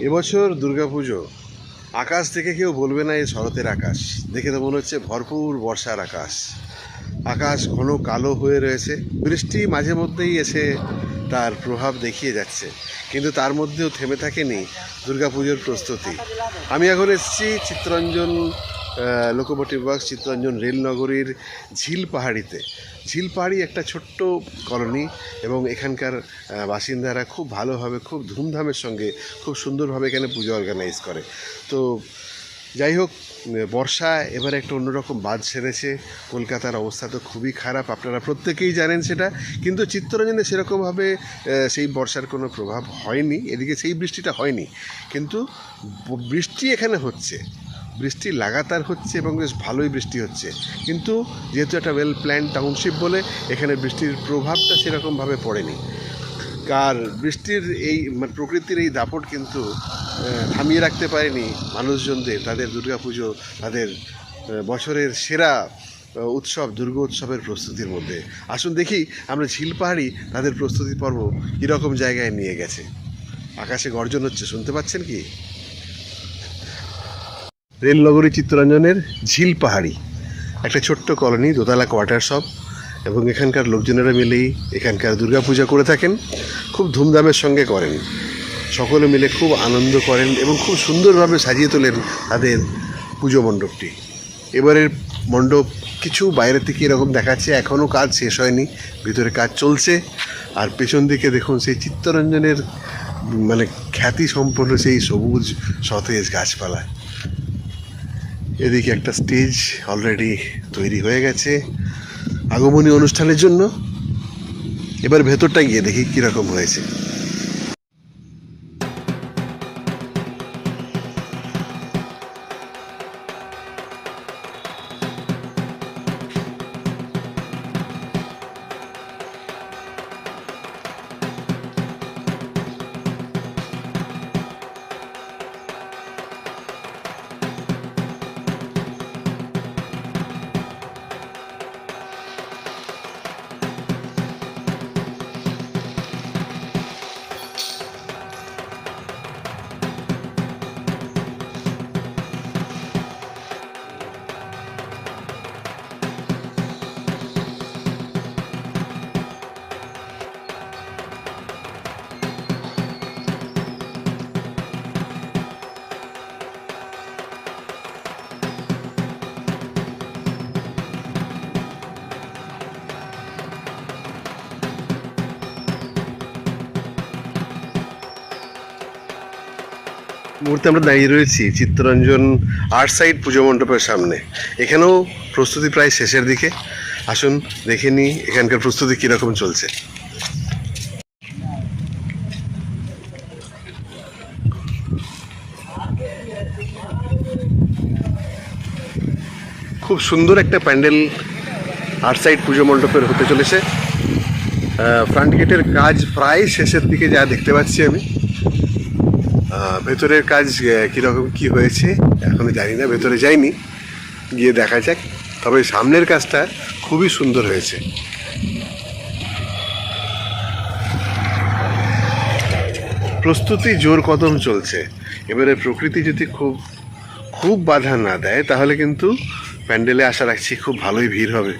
এবছর দুর্গাপুজো আকাশ দেখে কেউ বলবে না এই শরতের আকাশ, দেখে তো মনে হচ্ছে ভরপুর বর্ষার আকাশ। আকাশ ঘন কালো হয়ে রয়েছে, বৃষ্টি মাঝে মধ্যেই এসে তার প্রভাব দেখিয়ে যাচ্ছে, কিন্তু তার মধ্যেও থেমে থাকেনি দুর্গাপুজোর প্রস্তুতি। আমি এখন এসেছি চিত্তরঞ্জন লোকোমোটিভ ওয়ার্কস, চিত্তরঞ্জন রেলনগরীর ঝিলপাহাড়িতে। ঝিলপাহাড়ি একটা ছোট্ট কলোনি এবং এখানকার বাসিন্দারা খুব ভালোভাবে, খুব ধুমধামের সঙ্গে, খুব সুন্দরভাবে এখানে পুজো অর্গানাইজ করে। তো যাই হোক, বর্ষা এবারে একটা অন্যরকম বাদ সেরেছে। কলকাতার অবস্থা তো খুবই খারাপ, আপনারা প্রত্যেকেই জানেন সেটা, কিন্তু চিত্তরঞ্জনে সেরকমভাবে সেই বর্ষার কোনো প্রভাব হয়নি, এদিকে সেই বৃষ্টিটা হয়নি, কিন্তু বৃষ্টি এখানে হচ্ছে, বৃষ্টি লাগাতার হচ্ছে এবং বেশ ভালোই বৃষ্টি হচ্ছে। কিন্তু যেহেতু একটা ওয়েল প্ল্যান টাউনশিপ বলে এখানে বৃষ্টির প্রভাবটা সেরকমভাবে পড়েনি। আর বৃষ্টির এই প্রকৃতির এই দাপট কিন্তু থামিয়ে রাখতে পারেনি মানুষজনদের তাদের দুর্গাপুজো, তাদের বছরের সেরা উৎসব দুর্গোৎসবের প্রস্তুতির মধ্যে। আসুন দেখি আমরা ঝিলপাহাড়ি তাদের প্রস্তুতি পর্ব কীরকম জায়গায় নিয়ে গেছে। আকাশে গর্জন হচ্ছে, শুনতে পাচ্ছেন কি? রেলনগরী চিত্তরঞ্জনের ঝিলপাহাড়ি একটা ছোট্ট কলোনি, দোতলা কোয়ার্টার সব, এবং এখানকার লোকজনেরা মিলেই এখানকার দুর্গাপূজা করে থাকেন, খুব ধুমধামের সঙ্গে করেন, সকলে মিলে খুব আনন্দ করেন এবং খুব সুন্দরভাবে সাজিয়ে তোলেন তাদের পুজো মণ্ডপটি। এবারের মণ্ডপ কিছু বাইরে থেকে এরকম দেখাচ্ছে, এখনও কাজ শেষ হয়নি, ভিতরে কাজ চলছে। আর পেছন দিকে দেখুন সেই চিত্তরঞ্জনের খ্যাতি সম্পন্ন সেই সবুজ সতেজ গাছপালা। এদিকে একটা স্টেজ অলরেডি তৈরি হয়ে গেছে আগমনী অনুষ্ঠানের জন্য। এবার ভেতরটা গিয়ে দেখি কীরকম হয়েছে। মুহূর্তে আমরা দাঁড়িয়ে রয়েছি চিত্তরঞ্জন আর্ট সাইড পুজো মণ্ডপের সামনে। এখানেও প্রস্তুতি প্রায় শেষের দিকে। আসুন দেখে নিই এখানকার প্রস্তুতি কীরকম চলছে। খুব সুন্দর একটা প্যান্ডেল আর্ট সাইড পুজো মণ্ডপের হতে চলেছে। ফ্রন্ট গেটের কাজ প্রায় শেষের দিকে যা দেখতে পাচ্ছি আমি। ভেতরের কাজ কীরকম কী হয়েছে এখনও জানি না, ভেতরে যাইনি, গিয়ে দেখা যাক। তবে সামনের কাজটা খুবই সুন্দর হয়েছে। প্রস্তুতি জোর কদম চলছে। এবারে প্রকৃতি যদি খুব বাধা না দেয় তাহলে কিন্তু প্যান্ডেলে আশা রাখছি খুব ভালোই ভিড় হবে।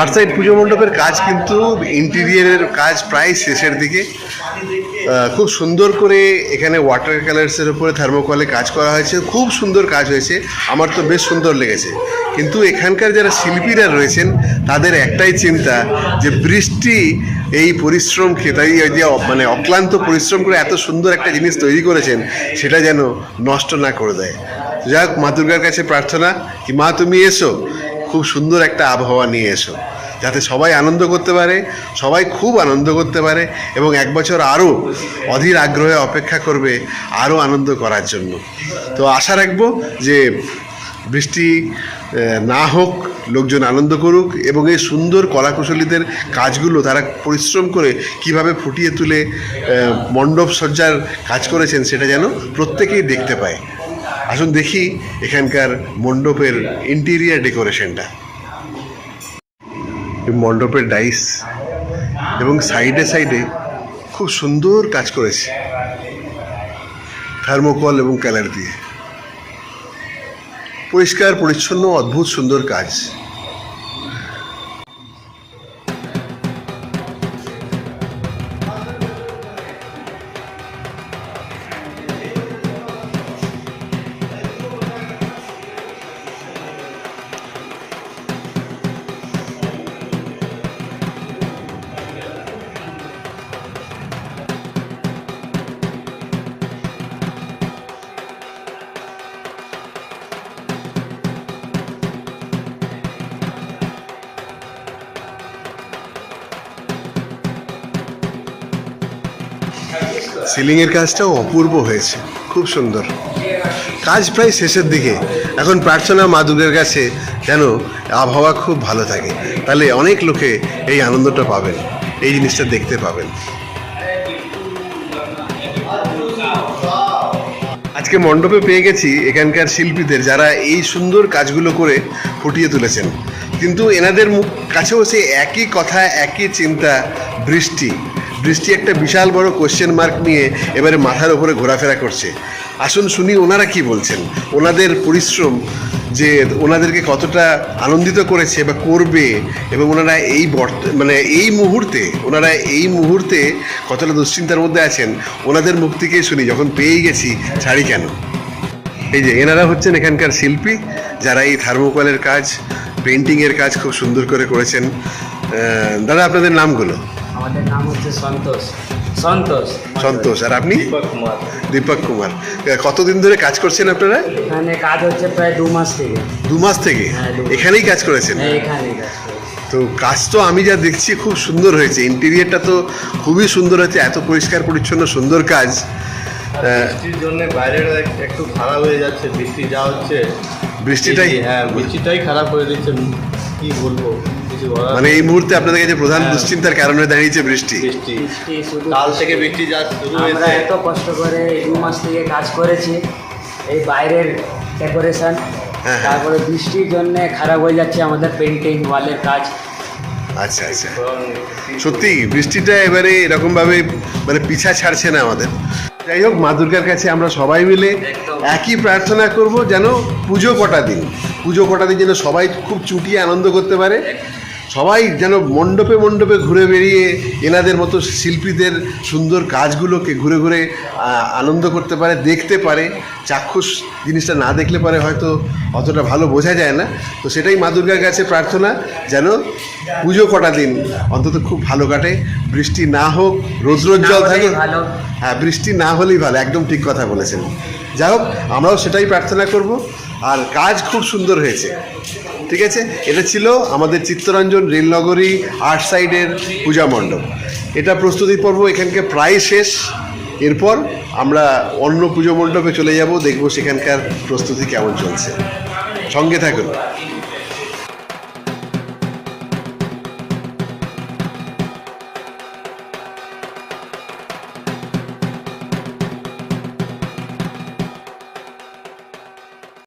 আর্ট সাইড পুজো মণ্ডপের কাজ কিন্তু ইন্টেরিয়ারের কাজ প্রায় শেষের দিকে। খুব সুন্দর করে এখানে ওয়াটার কালার্সের উপরে থার্মোকলে কাজ করা হয়েছে, খুব সুন্দর কাজ হয়েছে, আমার তো বেশ সুন্দর লেগেছে। কিন্তু এখানকার যারা শিল্পীরা রয়েছেন তাদের একটাই চিন্তা যে বৃষ্টি এই পরিশ্রমকে, তাই যে অক্লান্ত পরিশ্রম করে এত সুন্দর একটা জিনিস তৈরি করেছেন সেটা যেন নষ্ট না করে দেয়। যাক, মা দুর্গার কাছে প্রার্থনা কি মা তুমি এসো, খুব সুন্দর একটা আবহাওয়া নিয়ে এসো। যাতে সবাই আনন্দ করতে পারে, সবাই খুব আনন্দ করতে পারে এবং এক বছর আরও অধীর আগ্রহে অপেক্ষা করবে আরও আনন্দ করার জন্য। তো আশা রাখবো যে বৃষ্টি না হোক, লোকজন আনন্দ করুক এবং এই সুন্দর কলাকুশলীদের কাজগুলো তারা পরিশ্রম করে কিভাবে ফুটিয়ে তুলে মণ্ডপ সজ্জার কাজ করেছেন সেটা যেন প্রত্যেকেই দেখতে পায়। আসুন দেখি এখানকার মণ্ডপের ইন্টেরিয়ার ডেকোরেশনটা। মণ্ডপের ডাইস এবং সাইডে সাইডে খুব সুন্দর কাজ করেছে থার্মোকল এবং কালার দিয়ে। পরিষ্কার পরিচ্ছন্ন, অদ্ভুত সুন্দর কাজ। সিলিংয়ের কাজটাও অপূর্ব হয়েছে, খুব সুন্দর কাজ। প্রায় শেষের দিকে, এখন প্রার্থনা মা দুর্গার কাছে যেন আবহাওয়া খুব ভালো থাকে, তাহলে অনেক লোকে এই আনন্দটা পাবেন, এই জিনিসটা দেখতে পাবেন। আজকে মণ্ডপে পেয়ে গেছি এখানকার শিল্পীদের, যারা এই সুন্দর কাজগুলো করে ফুটিয়ে তুলেছেন। কিন্তু এনাদের মুখ কাছেও সেই একই কথা, একই চিন্তা, বৃষ্টি। বৃষ্টি একটা বিশাল বড় কোশ্চেন মার্ক নিয়ে এবারে মাথার উপরে ঘোরাফেরা করছে। আসুন শুনি ওনারা কি বলছেন, ওনাদের পরিশ্রম যে ওনাদেরকে কতটা আনন্দিত করেছে বা করবে, এবং ওনারা এই মুহূর্তে কতটা দুশ্চিন্তার মধ্যে আছেন ওনাদের মুখ থেকেই শুনি। যখন পেয়েই গেছি ছাড়ি কেন। এই যে এনারা হচ্ছেন এখানকার শিল্পী, যারা এই থার্মোকলের কাজ, পেন্টিংয়ের কাজ খুব সুন্দর করে করেছেন। দাদা, আপনাদের নামগুলো? আমাদের নাম হচ্ছে সন্তোষ। আর আপনি? দীপক কুমার। কতদিন ধরে কাজ করছেন আপনারা? এখানে কাজ হচ্ছে প্রায় 2 মাস থেকে। 2 মাস থেকে এখানেই কাজ করেছেন? এখানেই কাজ করেছি। তো কাজ তো আমি যা দেখছি খুব সুন্দর হয়েছে, ইন্টেরিয়ারটা তো খুবই সুন্দর হয়েছে, এত পরিষ্কার পরিচ্ছন্ন সুন্দর কাজ। বৃষ্টির জন্য বাইরেটা একটু খারাপ হয়ে যাচ্ছে, বৃষ্টি যা হচ্ছে বৃষ্টিটাই খারাপ করে দিচ্ছে। কি বলবো, কিছু বলার মানে এই মুহূর্তে আপনাদের কাছে প্রধান দুশ্চিন্তার কারণ হয়ে দাঁড়িয়েছে বৃষ্টি। কাল থেকে বৃষ্টি যা শুরু আমরা হয়েছে। এত কষ্ট করে 2 মাস থেকে কাজ করেছি, এই বাইরের ডেকোরেশন, তারপরে বৃষ্টির জন্য খারাপ হয়ে যাচ্ছে আমাদের পেন্টিং ওয়ালের কাজ। আচ্ছা, সত্যি বৃষ্টিটা এবারে এরকমভাবে মানে পিছা ছাড়ছে না আমাদের। যাই হোক, মা দুর্গার কাছে আমরা সবাই মিলে একই প্রার্থনা করব, যেন পুজো কটা দিন যেন সবাই খুব চুটিয়ে আনন্দ করতে পারে, সবাই যেন মণ্ডপে মণ্ডপে ঘুরে বেরিয়ে এনাদের মতো শিল্পীদের সুন্দর কাজগুলোকে ঘুরে ঘুরে আনন্দ করতে পারে, দেখতে পারে। চাক্ষুষ জিনিসটা না দেখলে পারে হয়তো অতটা ভালো বোঝা যায় না। তো সেটাই মা দুর্গার কাছে প্রার্থনা, যেন পুজো কটা দিন অন্তত খুব ভালো কাটে। বৃষ্টি না হোক, রৌদ্রোজ্জ্বল থাকে। হ্যাঁ, বৃষ্টি না হলেই ভালো, একদম ঠিক কথা বলেছেন। যাই হোক, আমরাও সেটাই প্রার্থনা করব। আর কাজ খুব সুন্দর হয়েছে, ঠিক আছে। এটা ছিল আমাদের চিত্তরঞ্জন রেলনগরী আর্ট সাইডের পূজা মণ্ডপ। এটা প্রস্তুতি পর্ব এখানকে প্রায় শেষ। এরপর আমরা অন্য পুজো মণ্ডপে চলে যাব, দেখব সেখানকার প্রস্তুতি কেমন চলছে। সঙ্গে থাকুন।